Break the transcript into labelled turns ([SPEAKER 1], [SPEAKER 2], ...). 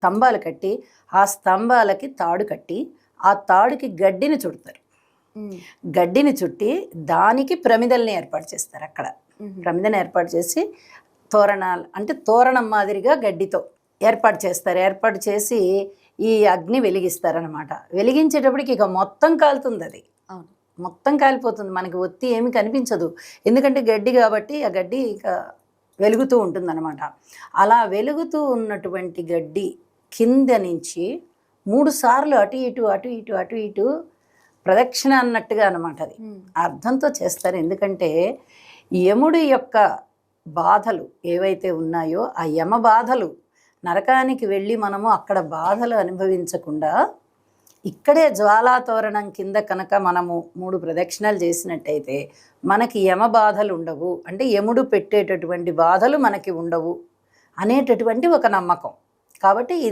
[SPEAKER 1] స్తంభాలు కట్టి ఆ స్తంభాలకి తాడు కట్టి ఆ తాడుకి గడ్డిని చుడతారు. గడ్డిని చుట్టి దానికి ప్రమిదల్ని ఏర్పాటు చేస్తారు. అక్కడ ప్రమిదని ఏర్పాటు చేసి తోరణాలు అంటే తోరణం మాదిరిగా గడ్డితో ఏర్పాటు చేస్తారు. ఏర్పాటు చేసి ఈ అగ్ని వెలిగిస్తారనమాట. వెలిగించేటప్పటికి ఇక మొత్తం కాలుతుంది. అది మొత్తం కాలిపోతుంది. మనకి ఒత్తి ఏమి కనిపించదు, ఎందుకంటే గడ్డి కాబట్టి ఆ గడ్డి ఇక వెలుగుతూ ఉంటుందన్నమాట. అలా వెలుగుతూ ఉన్నటువంటి గడ్డి కింద నుంచి 3 సార్లు అటు ఇటు అటు ఇటు అటు ఇటు ప్రదక్షిణ అన్నట్టుగా అనమాట. అది అర్థంతో చేస్తారు. ఎందుకంటే యముడి యొక్క బాధలు ఏవైతే ఉన్నాయో ఆ యమ బాధలు, నరకానికి వెళ్ళి మనము అక్కడ బాధలు అనుభవించకుండా ఇక్కడే జ్వాలాతోరణం కింద కనుక మనము 3 ప్రదక్షిణలు చేసినట్టయితే మనకి యమ బాధలు ఉండవు, అంటే యముడు పెట్టేటటువంటి బాధలు మనకి ఉండవు అనేటటువంటి ఒక నమ్మకం. కాబట్టి ఈ